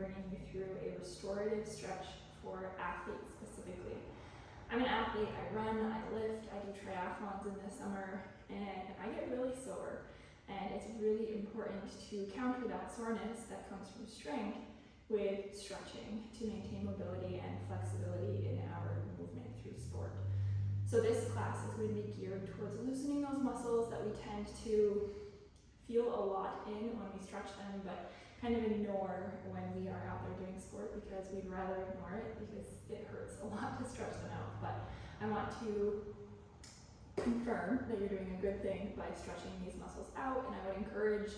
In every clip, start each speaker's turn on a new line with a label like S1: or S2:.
S1: bringing you through a restorative stretch for athletes specifically. I'm an athlete, I run, I lift, I do triathlons in the summer, and I get really sore. And it's really important to counter that soreness that comes from strength with stretching to maintain mobility and flexibility in our movement through sport. So this class is going to be geared towards loosening those muscles that we tend to feel a lot in when we stretch them, but kind of ignore when we are out there doing sport because we'd rather ignore it because it hurts a lot to stretch them out. But I want to confirm that you're doing a good thing by stretching these muscles out, and I would encourage,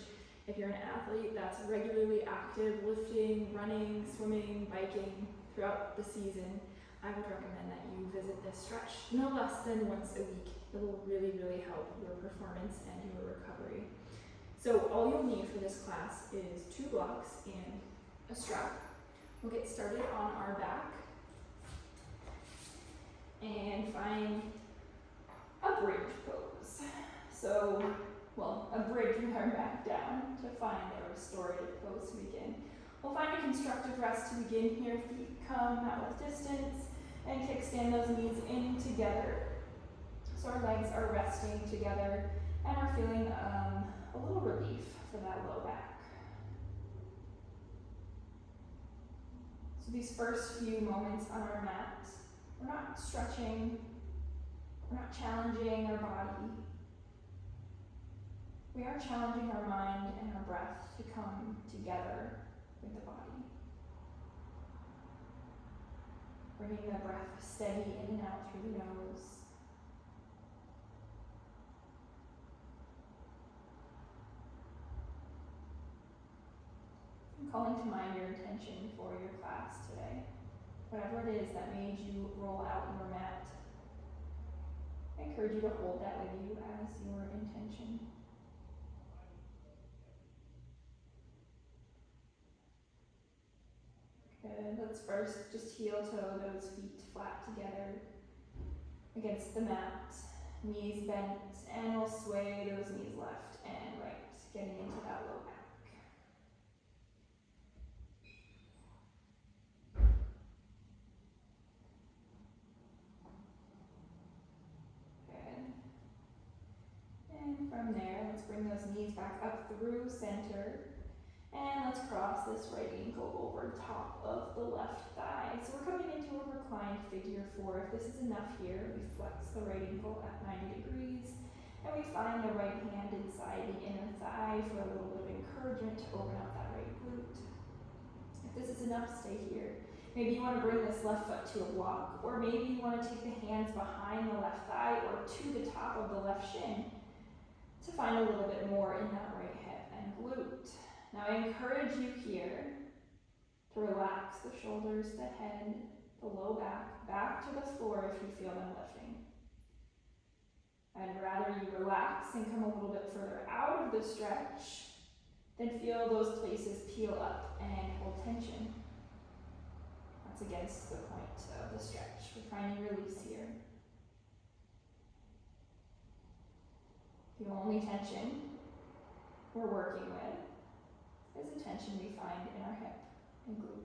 S1: if you're an athlete that's regularly active, lifting, running, swimming, biking throughout the season, I would recommend that you visit this stretch no less than once a week. It will really, really help your performance and your recovery. So all you'll need for this class is 2 blocks and a strap. We'll get started on our back and find a bridge pose. So, a bridge with our back down to find a restorative pose to begin. We'll find a constructive rest to begin here. Feet come out with distance and kickstand those knees in together. So our legs are resting together and we're feeling a little relief for that low back. So these first few moments on our mat, we're not stretching, we're not challenging our body. We are challenging our mind and our breath to come together with the body. Bringing the breath steady in and out through the nose. I'm calling to mind your intention for your class today. Whatever it is that made you roll out your mat, I encourage you to hold that with you as your intention. Good. Let's first just heel toe those feet flat together against the mat, knees bent, and we'll sway those knees left and right, getting into that low back. Good. And from there, let's bring those knees back up through center. And let's cross this right ankle over top of the left thigh. So we're coming into a reclined figure 4. If this is enough here, we flex the right ankle at 90 degrees. And we find the right hand inside the inner thigh for a little bit of encouragement to open up that right glute. If this is enough, stay here. Maybe you want to bring this left foot to a block, or maybe you want to take the hands behind the left thigh or to the top of the left shin to find a little bit more in that right hip and glute. Now I encourage you here to relax the shoulders, the head, the low back, back to the floor if you feel them lifting. I'd rather you relax and come a little bit further out of the stretch than feel those places peel up and hold tension. That's against the point of the stretch. We're finding release here. The only tension we're working with is the tension we find in our hip and glute.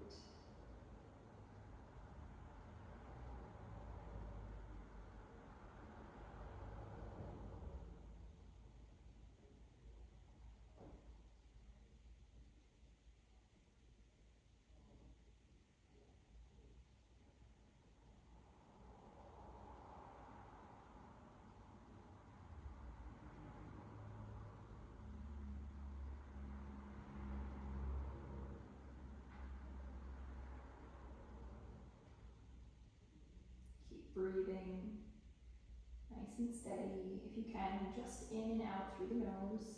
S1: Breathing nice and steady. If you can, just in and out through the nose.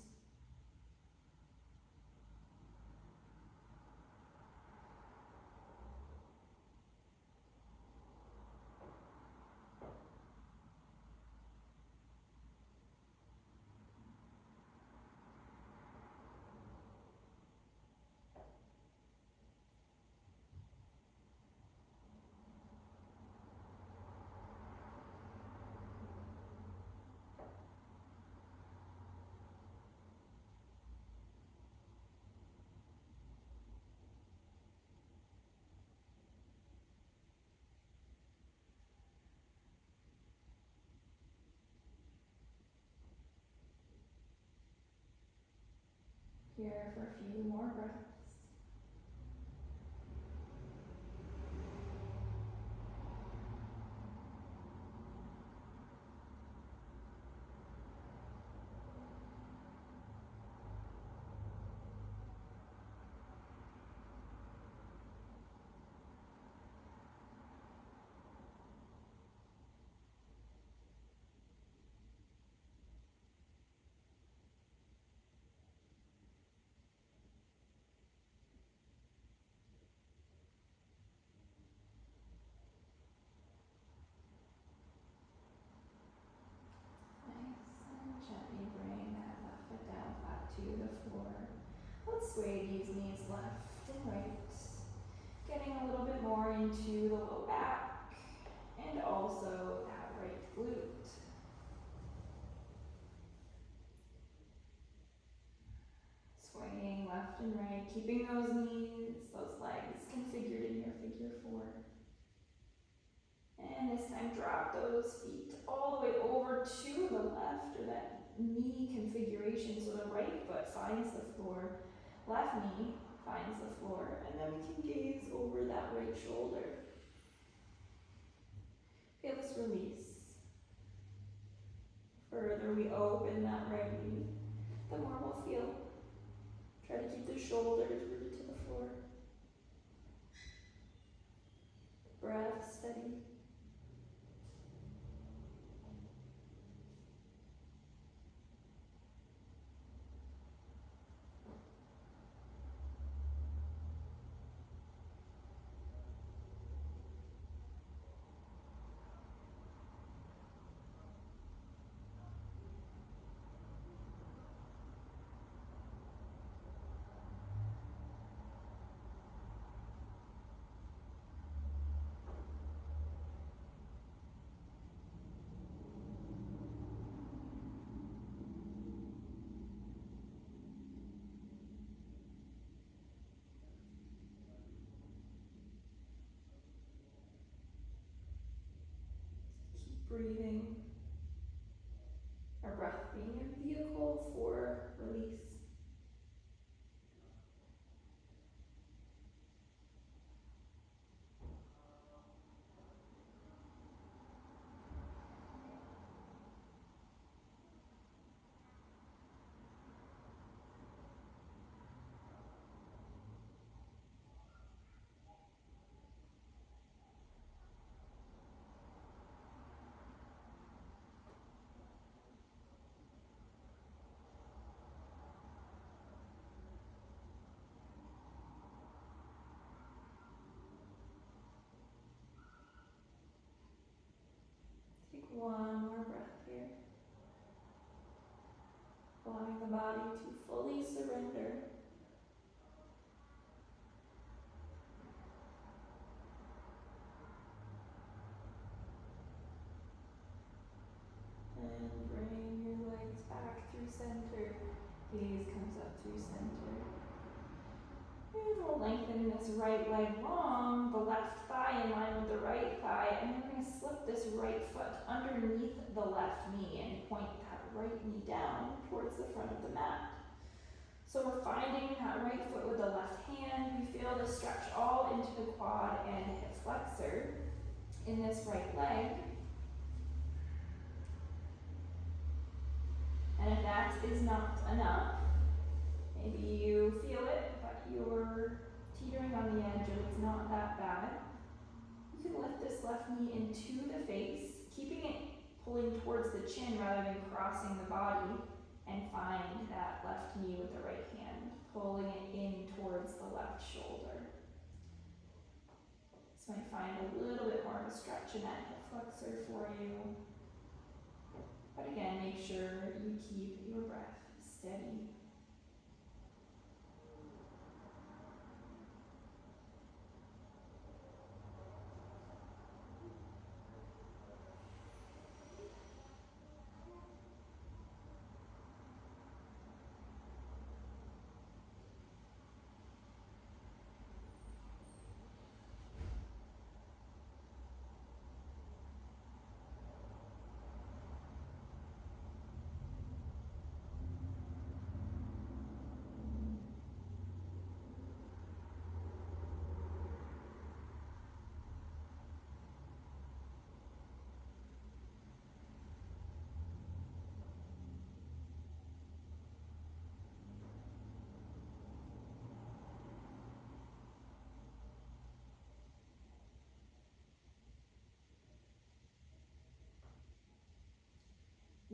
S1: Here for a few more breaths. Nice. And gently bring that left foot down flat to the floor. Let's sway these knees left and right. Getting a little bit more into the low back and also that right glute. Swaying left and right, keeping those knees, those legs configured in your figure four. And this time drop those feet all the way over to the left, or that knee configuration, so the right foot finds the floor, left knee finds the floor, and then we can gaze over that right shoulder. Feel this release. Further we open that right knee, the more we'll feel. Try to keep the shoulders rooted to the floor. Breath steady. Keep breathing. Our breath being a vehicle for release. Take one more breath here. Allowing the body to fully surrender. And bring your legs back through center. Gaze comes up through center. And we'll lengthen this right leg long, the left thigh in line with the right thigh, and we're going to slip this right foot underneath the left knee and point that right knee down towards the front of the mat. So we're finding that right foot with the left hand. We feel the stretch all into the quad and hip flexor in this right leg. And if that is not enough, maybe you feel it, but you're teetering on the edge or it's not that bad, you can lift this left knee into the face, keeping it pulling towards the chin rather than crossing the body, and find that left knee with the right hand, pulling it in towards the left shoulder. This might find a little bit more of a stretch in that hip flexor for you. But again, make sure you keep your breath steady.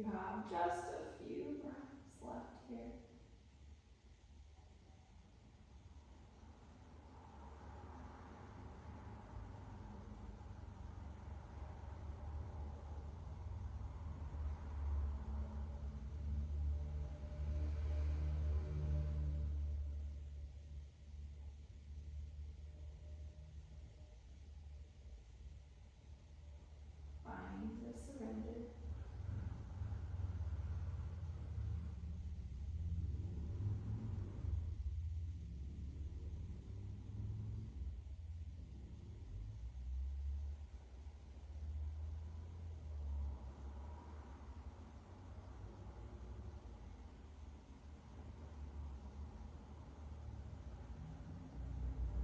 S1: You have just a few breaths left here. Find the surrender.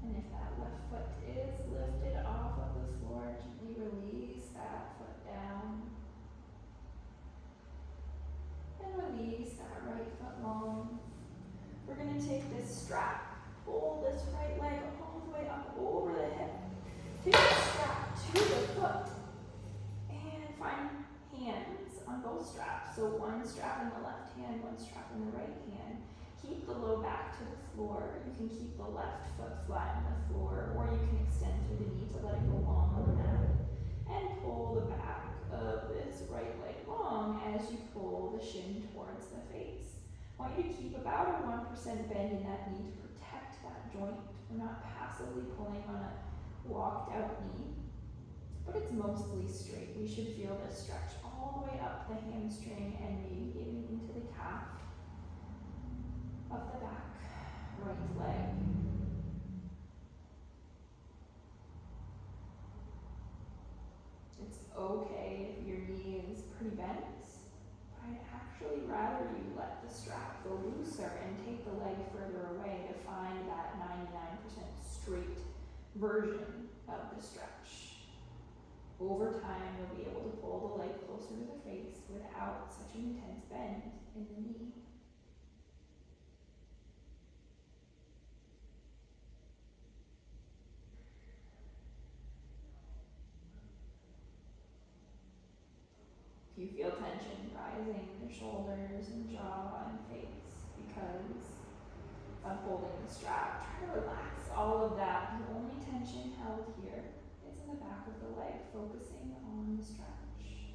S1: And if that left foot is lifted off of the floor, gently release that foot down. And release that right foot long. We're going to take this strap, pull this right leg all the way up over the hip. Take the strap to the foot and find hands on both straps. So one strap in the left hand, one strap in the right hand. Keep the low back to the floor. You can keep the left foot flat on the floor, or you can extend through the knee to let it go long on the mat. And pull the back of this right leg long as you pull the shin towards the face. I want you to keep about a 1% bend in that knee to protect that joint. We're not passively pulling on a walked out knee, but it's mostly straight. We should feel this stretch all the way up the hamstring and maybe even into the calf of the back right leg. It's okay if your knee is pretty bent. I'd actually rather you let the strap go looser and take the leg further away to find that 99% straight version of the stretch. Over time, you'll be able to pull the leg closer to the face without such an intense bend in the knee. If you feel tension rising in the shoulders and jaw and face because of holding the strap, try to relax all of that. The only tension held here is in the back of the leg, focusing on the stretch.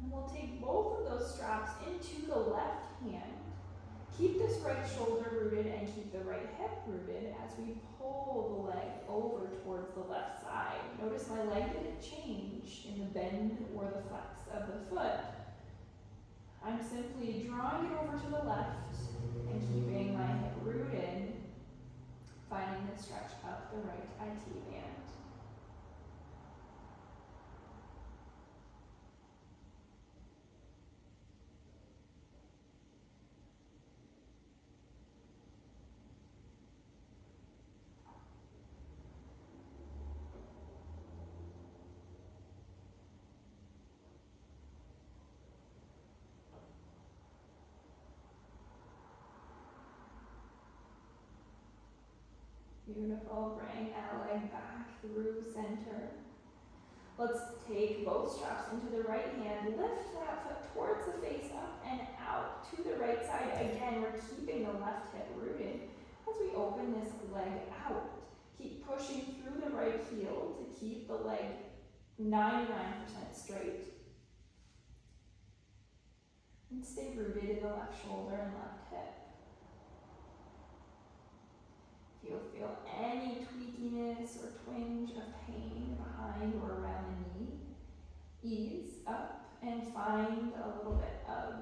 S1: And we'll take both of those straps into the left hand. Keep this right shoulder rooted and keep the right hip rooted as we pull the leg over towards the left side. Notice my leg didn't change in the bend or the flex of the foot. I'm simply drawing it over to the left and keeping my hip rooted, finding the stretch up the right IT band. Beautiful. Bring that leg back through center. Let's take both straps into the right hand. Lift that foot towards the face, up and out to the right side. Again, we're keeping the left hip rooted as we open this leg out. Keep pushing through the right heel to keep the leg 99% straight. And stay rooted in the left shoulder and left hip. If you feel any tweakiness or twinge of pain behind or around the knee, ease up and find a little bit of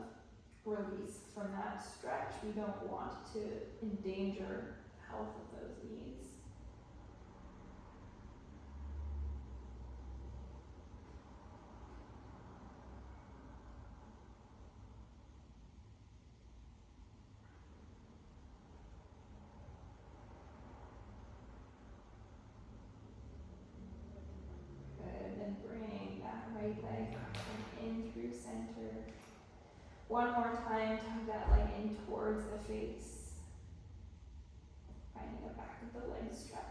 S1: release from that stretch. We don't want to endanger the health of those knees. Right leg in through center. One more time, tug that leg in towards the face. Finding the back of the leg stretch.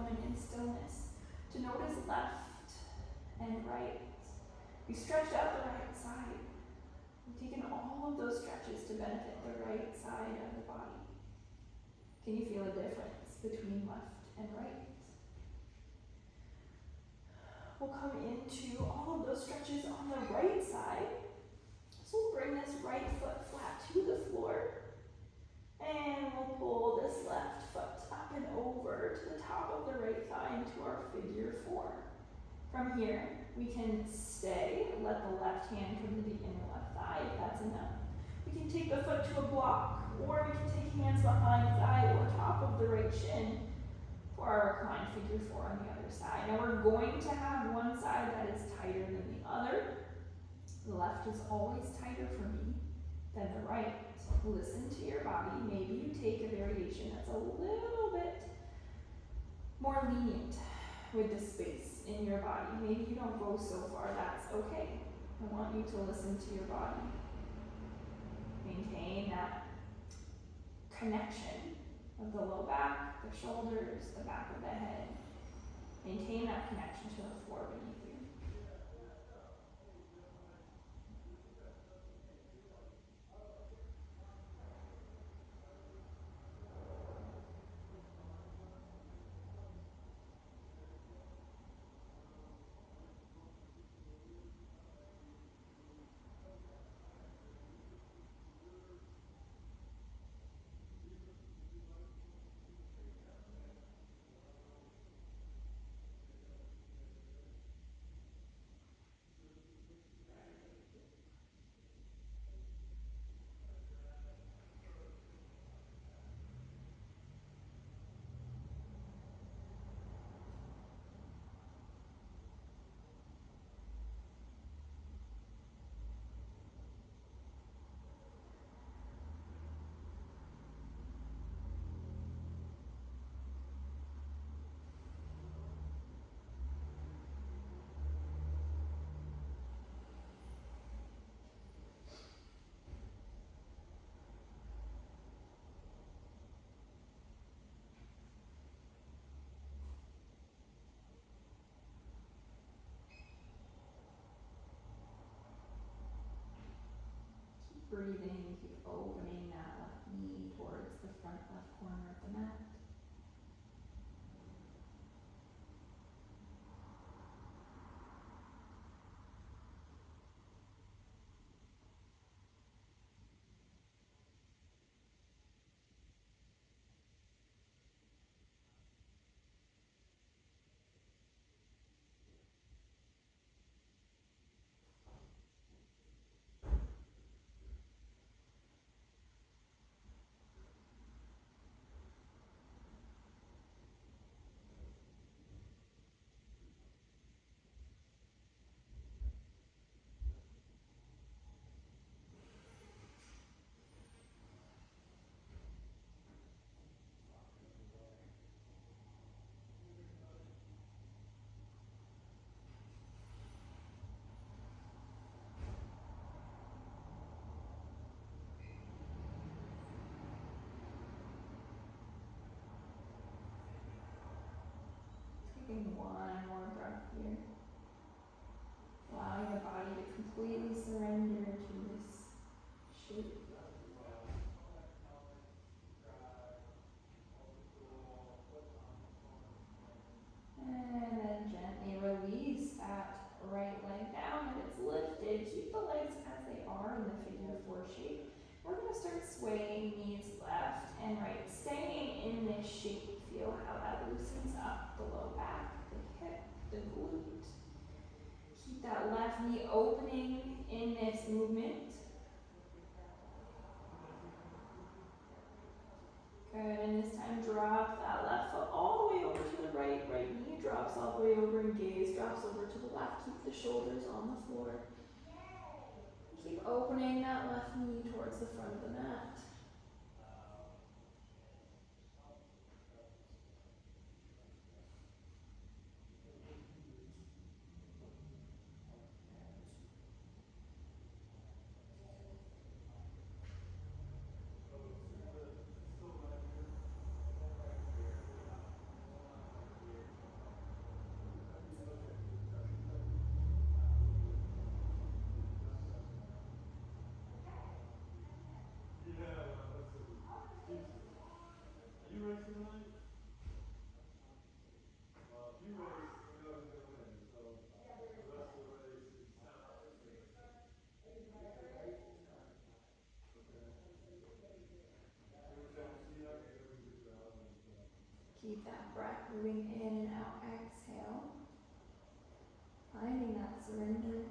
S1: moment in stillness to notice left and right. We stretched out the right side. We've taken all of those stretches to benefit the right side of the body. Can you feel a difference between left and right? We'll come into all of those stretches on the right side. So we'll bring this right foot flat to the floor. And we'll pull this left foot up and over to the top of the right thigh into our figure four. From here, we can stay, let the left hand come to the inner left thigh if that's enough. We can take the foot to a block, or we can take hands behind thigh or top of the right shin for our reclined figure four on the other side. Now we're going to have one side that is tighter than the other. The left is always tighter for me than the right. Listen to your body. Maybe you take a variation that's a little bit more lenient with the space in your body. Maybe you don't go so far. That's okay. I want you to listen to your body. Maintain that connection of the low back, the shoulders, the back of the head. Maintain that connection to the floor beneath you. Breathing, keep opening that left knee towards the front left corner of the mat. Taking one more breath here. Allowing the body to completely surrender to this shape. And then gently release that right leg down and it's lifted. Keep the legs as they are in the figure four shape. We're going to start swaying knees left and right. Staying in this shape. Feel how that loosens up the low back, the hip, the glute. Keep that left knee opening in this movement. Good, and this time drop that left foot all the way over to the right. Right knee drops all the way over and gaze drops over to the left. Keep the shoulders on the floor. Keep opening that left knee towards the front of the mat. Keep that breath moving in and out. Exhale. Finding that surrender.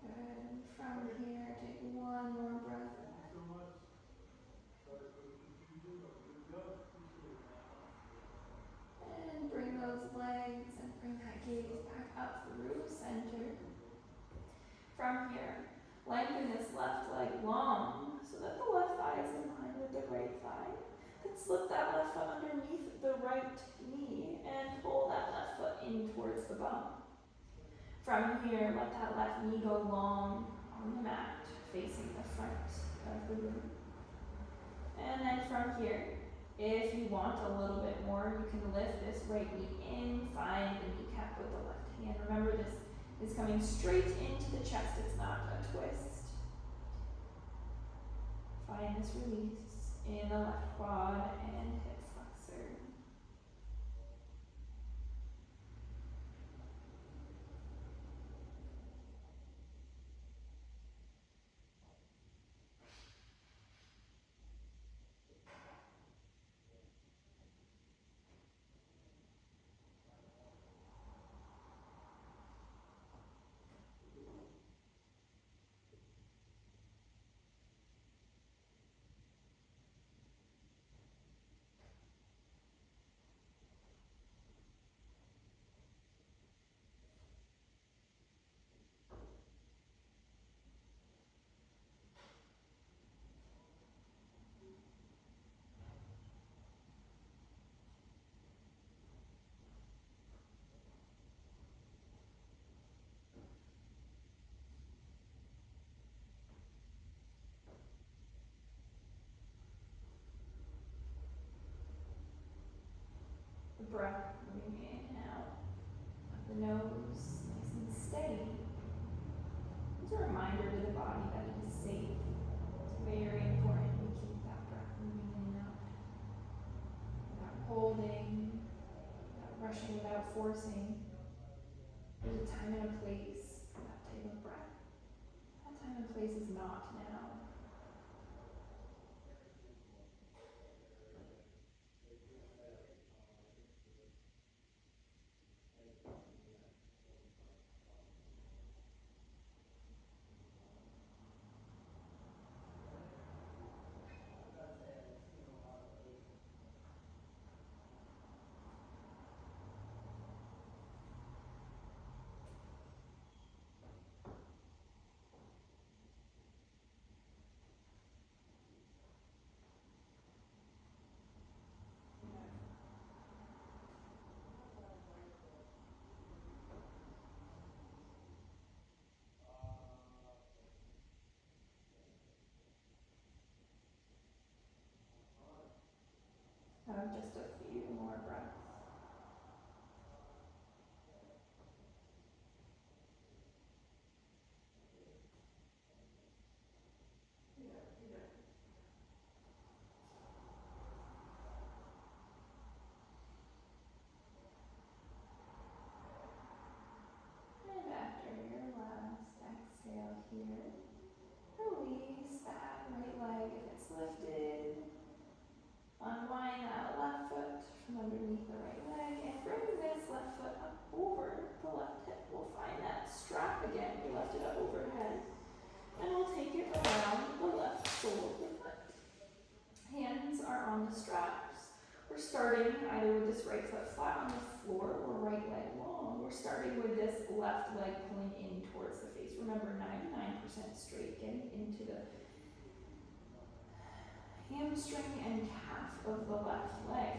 S1: Good. From here, take one more breath. And bring those legs and bring that gaze back up through center. From here, lengthen this left leg long so that the left thigh is in line with the right thigh. Then slip that left foot underneath the right knee and pull that left foot in towards the bum. From here, let that left knee go long on the mat, facing the front of the room. And then from here, if you want a little bit more, you can lift this right knee in, find the kneecap with the left hand. Remember, this is coming straight into the chest, it's not a twist. Find this release in the left quad and hip flexor. The breath moving in and out of the nose, nice and steady. It's a reminder to the body that it is safe. It's very important we keep that breath moving in and out. Without holding, without rushing, without forcing. There's a time and a place for that type of breath. That time and place is not now. Just a few more breaths. And after your last exhale here, release that right leg if it's lifted. Unwind that left foot from underneath the right leg and bring this left foot up over the left hip. We'll find that strap again. We left it up overhead. And we'll take it around the left sole of the foot. Hands are on the straps. We're starting either with this right foot flat on the floor or right leg long. we're starting with this left leg pulling in towards the face. Remember, 99% straight, getting into the hamstring and calf of the left leg.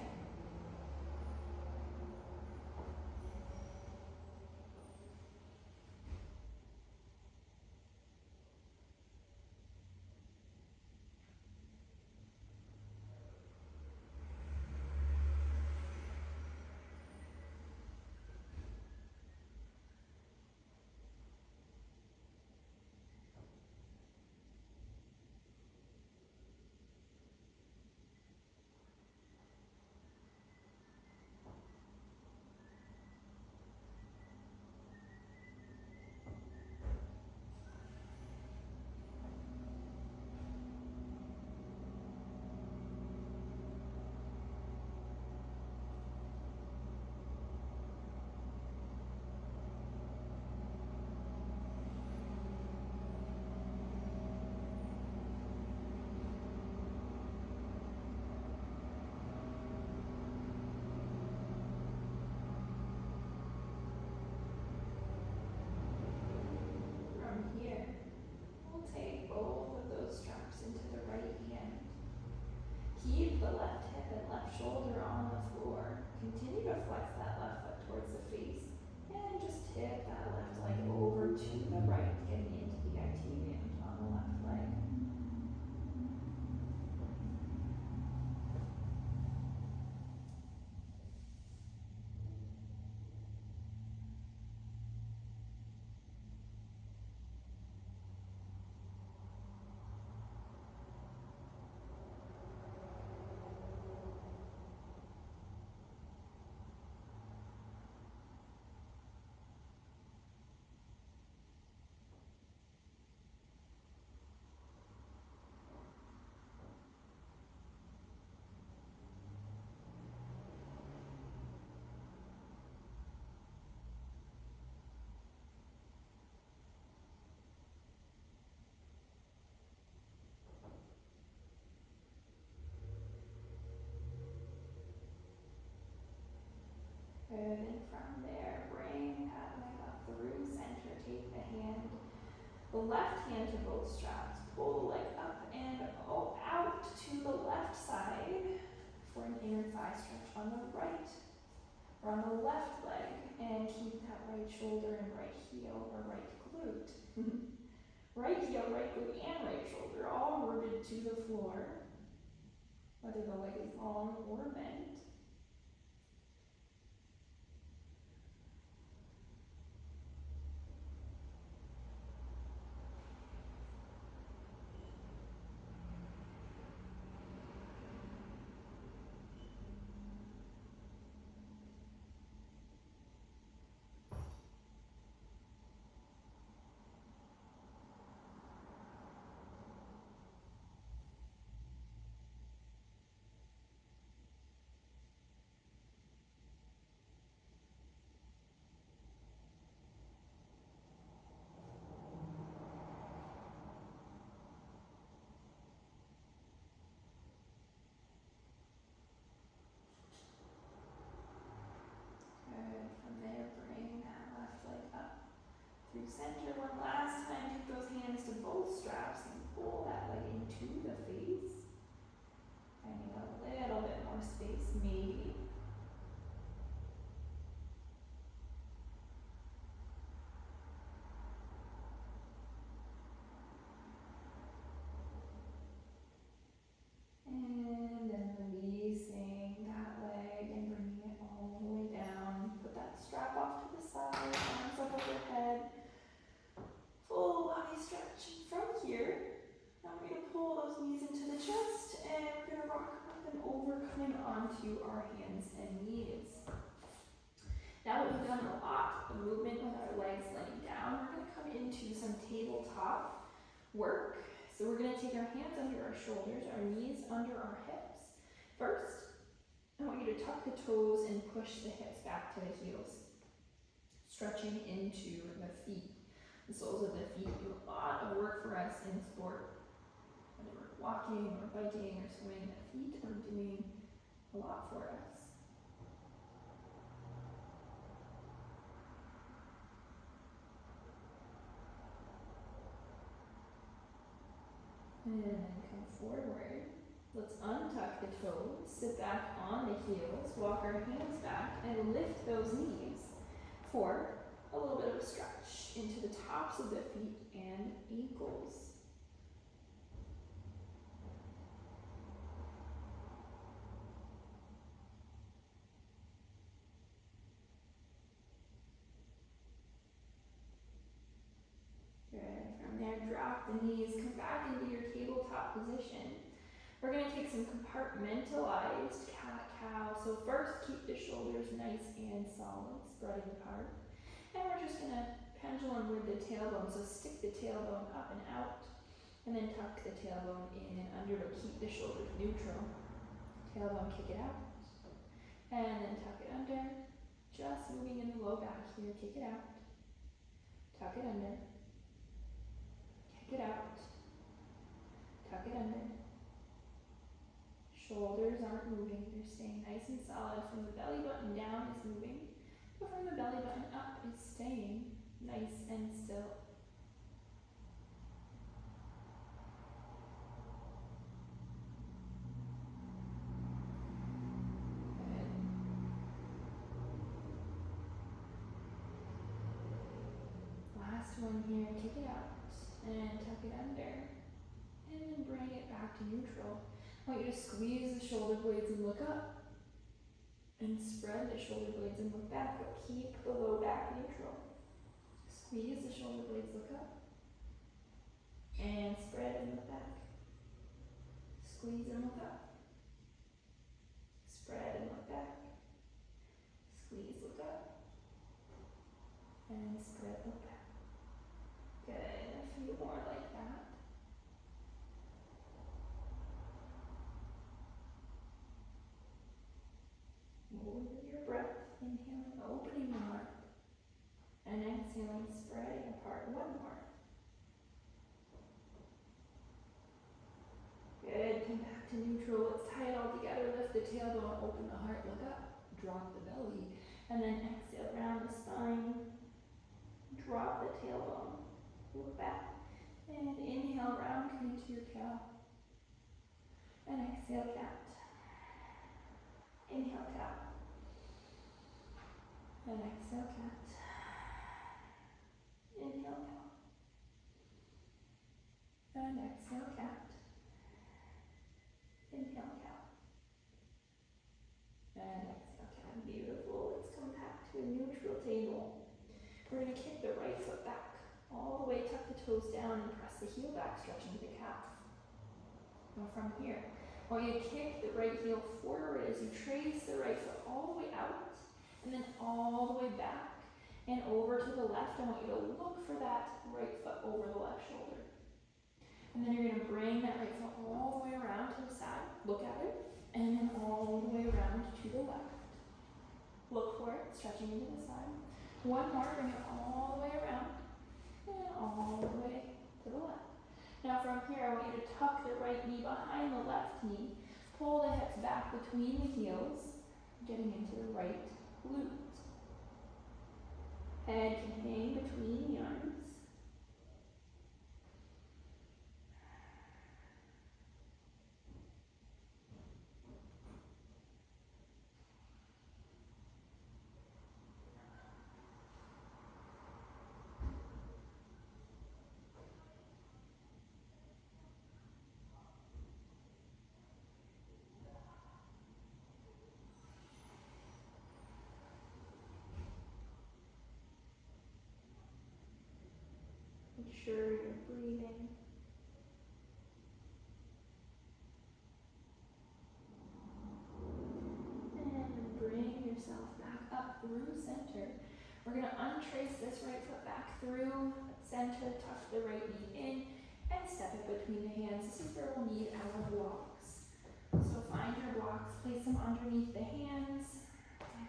S1: From here, we'll take both of those straps into the right hand. Keep the left hip and left shoulder on the floor. Continue to flex that left foot towards the face. And just tip that left leg over to the right, getting into the IT band on the left leg. Good, and from there, bring that leg up through center. Take the left hand to both straps. Pull the leg up and out to the left side for an inner thigh stretch on the right, or on the left leg. And keep that right shoulder and right heel or right glute. Right heel, right glute, and right shoulder all rooted to the floor, whether the leg is long or bent. Good. From there, bring that left leg up through center. One last time, take those hands to both straps and pull that leg into the face. Finding a little bit more space, maybe. And then releasing that leg and bringing it all the way down. Put that strap off to the side, arms up overhead. Full body stretch. From here, now we're going to pull those knees into the chest and we're going to rock up and over, coming onto our hands and knees. Now that we've done a lot of movement with our legs laying down, we're going to come into some tabletop work. So we're going to take our hands under our shoulders, our knees under our hips. First, I want you to tuck the toes and push the hips back to the heels, stretching into the feet. The soles of the feet do a lot of work for us in sport. Whether we're walking or biking or swimming, the feet are doing a lot for us. And then come forward. Let's untuck the toes, sit back on the heels, walk our hands back, and lift those knees for a little bit of a stretch into the tops of the feet and ankles. Good. From there, drop the knees, come back into your tabletop position. We're going to take some compartmentalized cat-cow. So first, keep the shoulders nice and solid, spreading apart. And we're just going to pendulum with the tailbone. So stick the tailbone up and out, and then tuck the tailbone in and under, but keep the shoulders neutral. Tailbone, kick it out, and then tuck it under. Just moving in the low back here, kick it out, tuck it under, kick it out, tuck it under. Shoulders aren't moving, they're staying nice and solid. From the belly button down is moving, but from the belly button up is staying nice and still. Good. Last one here, kick it out and tuck it under, and then bring it back to neutral. I want you to squeeze the shoulder blades and look up, and spread the shoulder blades and look back, but keep the low back neutral. Squeeze the shoulder blades, look up, and spread and look back. Squeeze and look up, spread and look back. Squeeze, look up, and spread, look back. Good, a few more like that. Move with your breath, inhaling, opening the heart, and exhaling, spreading apart. One more. Good, come back to neutral. Let's tie it all together. Lift the tailbone, open the heart, look up, drop the belly, and then exhale, round the spine, drop the tailbone, look back, and inhale, round, come into your cow, and exhale, cat. Inhale, cow. And exhale, cat. Inhale, cow. And exhale, cat. Inhale, cow. And exhale, cat. Beautiful. Let's come back to a neutral table. We're going to kick the right foot back all the way, tuck the toes down, and press the heel back, stretching the calf. Now from here, I want you to kick the right heel forward as you trace the right foot all the way out, and then all the way back and over to the left. I want you to look for that right foot over the left shoulder. And then you're going to bring that right foot all the way around to the side. Look at it, and then all the way around to the left. Look for it, stretching into the side. One more, bring it all the way around, and all the way to the left. Now from here, I want you to tuck the right knee behind the left knee. Pull the hips back between the heels, getting into the right glute. Head can hang between the arms. Make sure you're breathing. And bring yourself back up through center. We're going to untrace this right foot back through center, tuck the right knee in, and step it between the hands. This is where we'll need our blocks. So find your blocks, place them underneath the hands,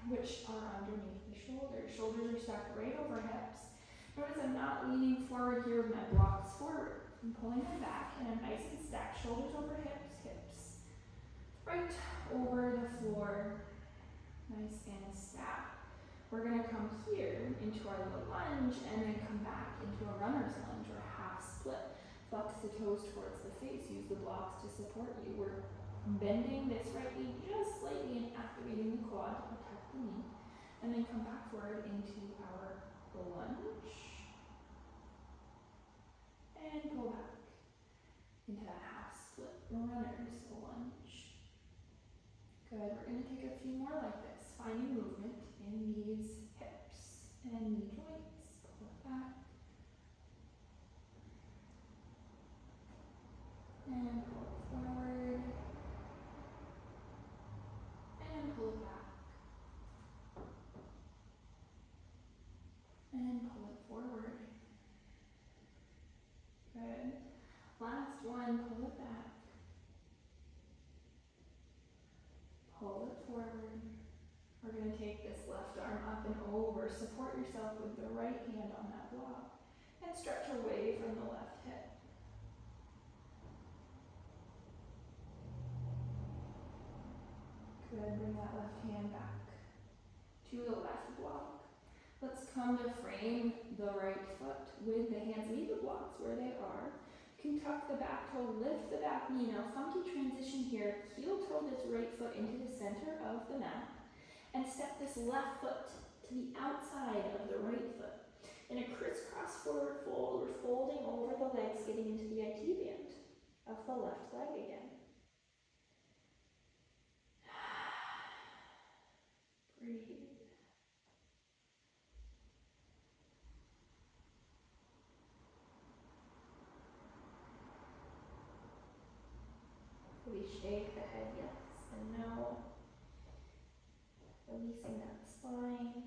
S1: which are underneath the shoulders. Shoulders are stuck right over hips. Notice I'm not leaning forward here with my blocks forward. I'm pulling them back, and I'm nice and stacked. Shoulders over hips, hips right over the floor. Nice and stacked. We're going to come here into our little lunge, and then come back into a runner's lunge or half split. flex the toes towards the face. Use the blocks to support you. We're bending this right knee just slightly and activating the quad to protect the knee. And then come back forward into our lunge. And pull back into a half split runner's lunge. Good, we're going to take a few more like this, finding movement in these hips and knee joints. Pull it back. And pull it forward. And pull it back. And pull it forward. Good. Last one, pull it back. Pull it forward. We're going to take this left arm up and over. Support yourself with the right hand on that block. And stretch away from the left hip. Good, bring that left hand back to the left block. Let's come to frame the right foot with the hands. Leave the blocks where they are. You can tuck the back toe, lift the back knee. Now, funky transition here. Heel toe this right foot into the center of the mat. And step this left foot to the outside of the right foot. In a crisscross forward fold, we're folding over the legs, getting into the IT band of the left leg again. Breathe. We shake the head yes and no. Releasing that spine.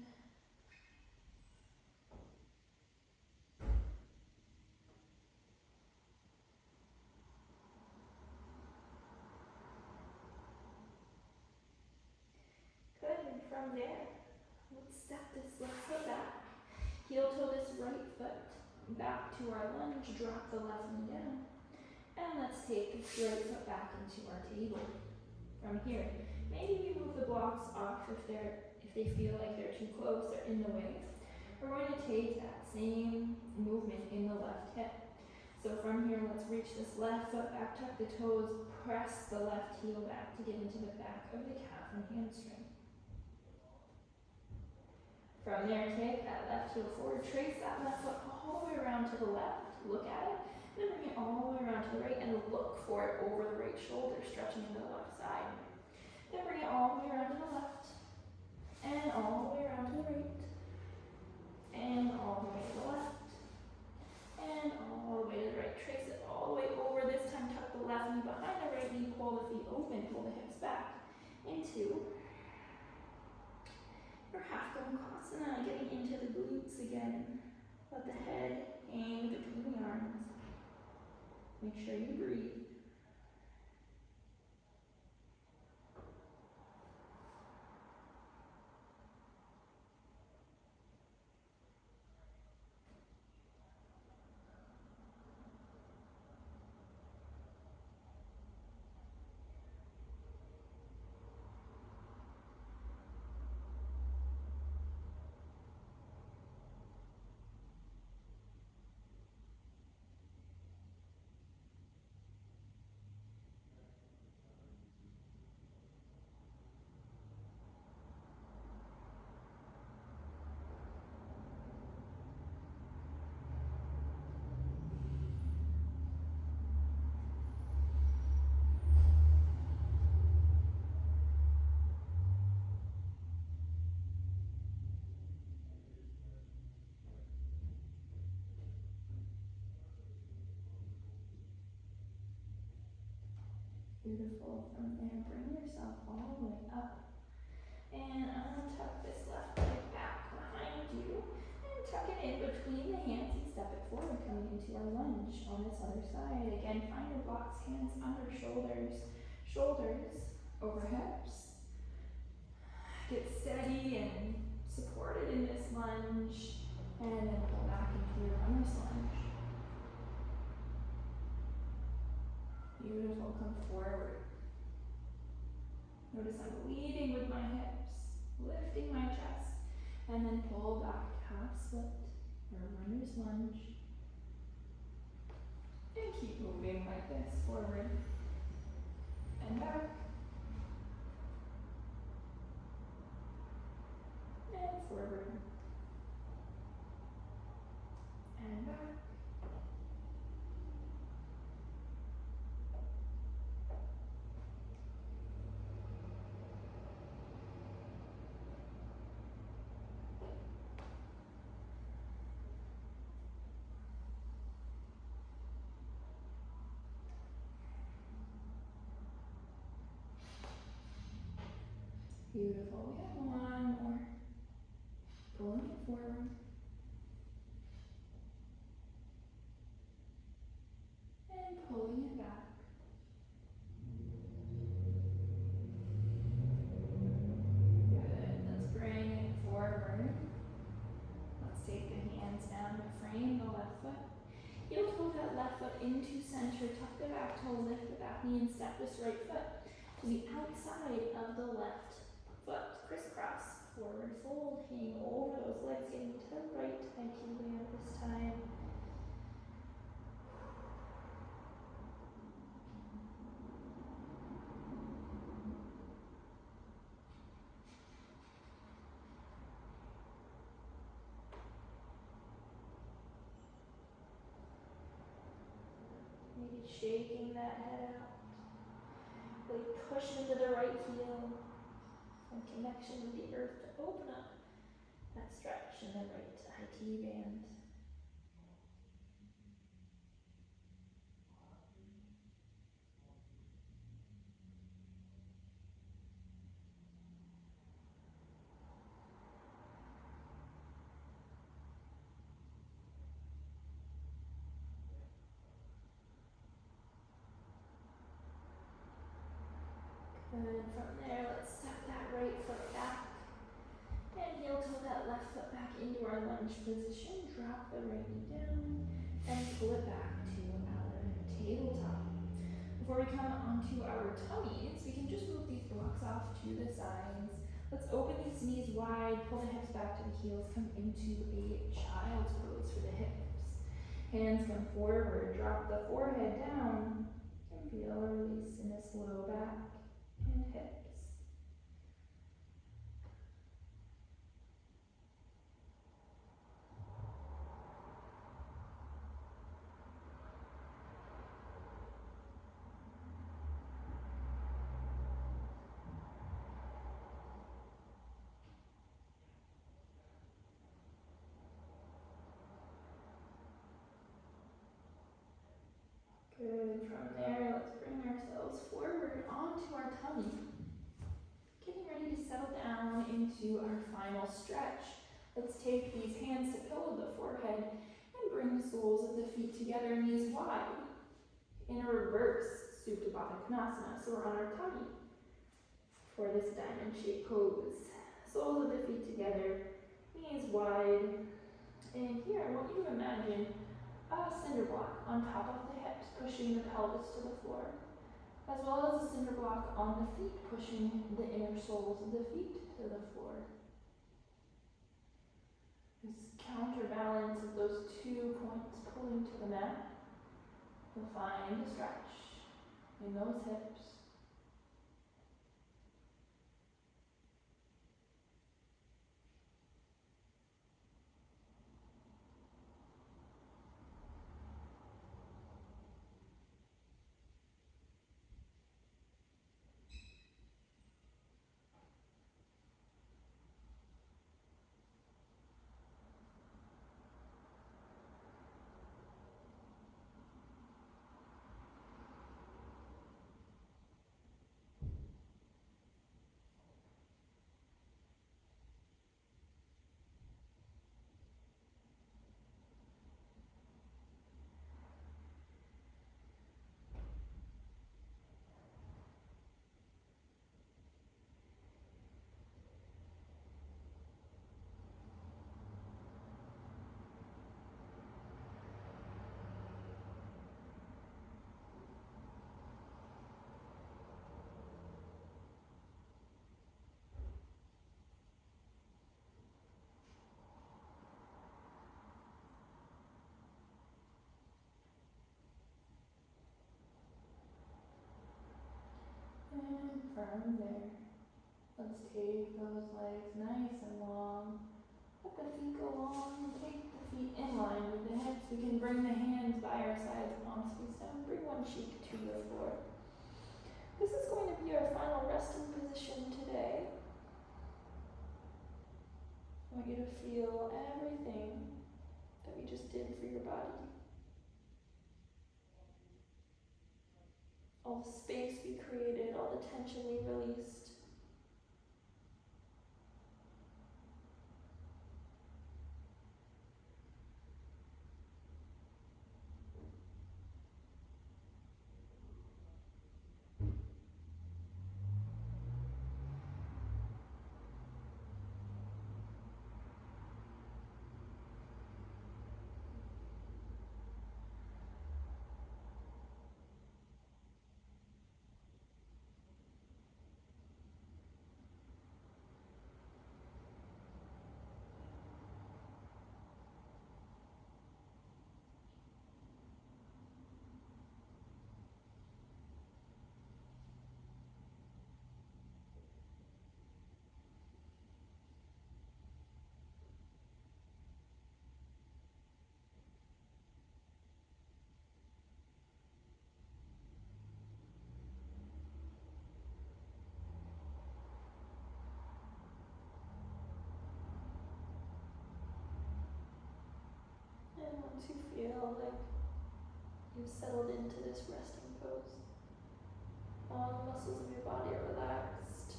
S1: Good, and from there, let's step this left foot back. Heel toe this right foot back to our lunge, drop the left knee down. And let's take this right foot back into our table. From here, maybe we move the blocks off if they feel like they're too close or in the way. We're going to take that same movement in the left hip. So from here, let's reach this left foot back, tuck the toes, press the left heel back to get into the back of the calf and hamstring. From there, take that left heel forward, trace that left foot all the way around to the left, look at it, then bring it all the way around to the right and look for it over the right shoulder, stretching into the left side. Then bring it all the way around to the left, and all the way around to the right, and all the way to the left, and all the way to the right. Trace it all the way over. This time, tuck the left knee behind the right knee, pull the feet open, pull the hips back into your half Gomukhasana, getting into the glutes again. Let the head hang between the arms. Make sure you breathe. Beautiful. From there, bring yourself all the way up. And untuck this left leg back behind you. And tuck it in between the hands and step it forward, coming into our lunge on this other side. Again, find your blocks, hands under shoulders, shoulders over hips. Get steady and supported in this lunge. And then pull back into your runner's lunge. Beautiful, come forward. Notice I'm leading with my hips, lifting my chest, and then pull back, half split, or runner's lunge. And keep moving like this, forward and back, and forward and back. Beautiful. We have one more. Pulling it forward. And pulling it back. Good. Let's bring it forward. Let's take the hands down to frame the left foot. Heel toe that left foot into center. Tuck the back toe, lift the back knee, and step this right foot to the outside of the left foot. Crisscross. Forward fold. Hang over those legs, getting to the right high heel band this time. Maybe shaking that head out. Really push into the right heel. And connection with the earth to open up that stretch in the right high T band. Good. From there, let's step that right foot back. And heel toe that left foot back into our lunge position. Drop the right knee down and pull it back to our tabletop. Before we come onto our tummies, we can just move these blocks off to the sides. Let's open these knees wide, pull the hips back to the heels, come into a child's pose for the hips. Hands come forward, drop the forehead down, and feel a release in this low back and hips. Good. From there, let's bring ourselves forward onto our tummy. Getting ready to settle down into our final stretch. Let's take these hands to pillow the forehead and bring the soles of the feet together, knees wide. In a reverse Supta Baddha Konasana, so we're on our tummy for this diamond shape pose. Soles of the feet together, knees wide. And here I want you to imagine a cinder block on top of the hips, pushing the pelvis to the floor, as well as a cinder block on the feet, pushing the inner soles of the feet to the floor. This counterbalance of those 2 points pulling to the mat will find a stretch in those hips. firm there. Let's take those legs nice and long. Let the feet go long. Take the feet in line with the hips. We can bring the hands by our sides, palms face down. Bring one cheek to the floor. This is going to be our final resting position today. I want you to feel everything that we just did for your body. All the space we created, all the tension we released. And once you feel like you've settled into this resting pose, all the muscles of your body are relaxed.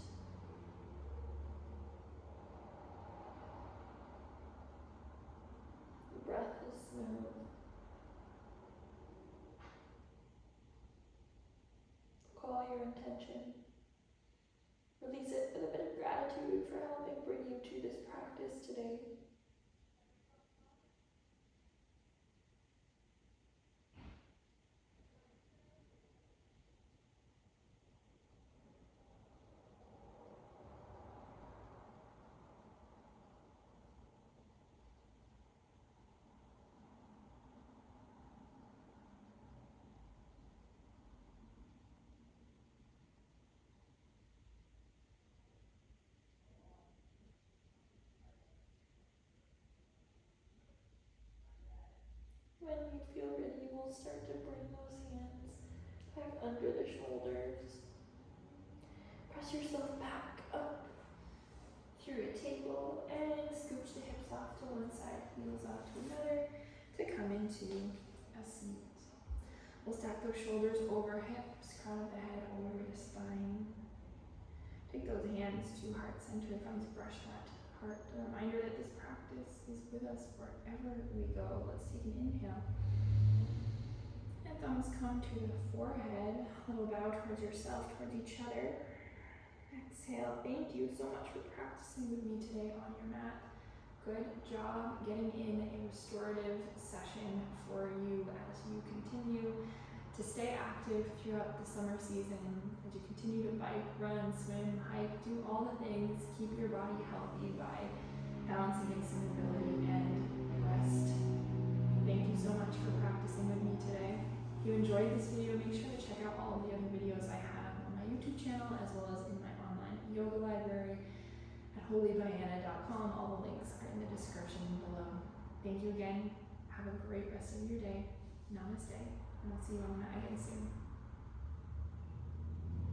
S1: The breath is smooth. Call your intention. Release it with a bit of gratitude for helping bring you to this practice today. When you feel ready, we'll start to bring those hands back under the shoulders. Press yourself back up through a table and scooch the hips off to one side, heels off to another to come into a seat. We'll stack those shoulders over hips, crown of the head over the spine. Take those hands to heart center, thumbs brush that heart. A reminder that this practice is with us wherever we go. Let's take an inhale. And thumbs come to the forehead. A little bow towards yourself, towards each other. Exhale. Thank you so much for practicing with me today on your mat. Good job getting in a restorative session for you as you continue to stay active throughout the summer season, as you continue to bike, run, swim, hike, do all the things, keep your body healthy by balancing some mobility and rest. Thank you so much for practicing with me today. If you enjoyed this video, make sure to check out all of the other videos I have on my YouTube channel as well as in my online yoga library at whollyogi.com. All the links are in the description below. Thank you again. Have a great rest of your day. Namaste. And I'll see you on the mat again soon.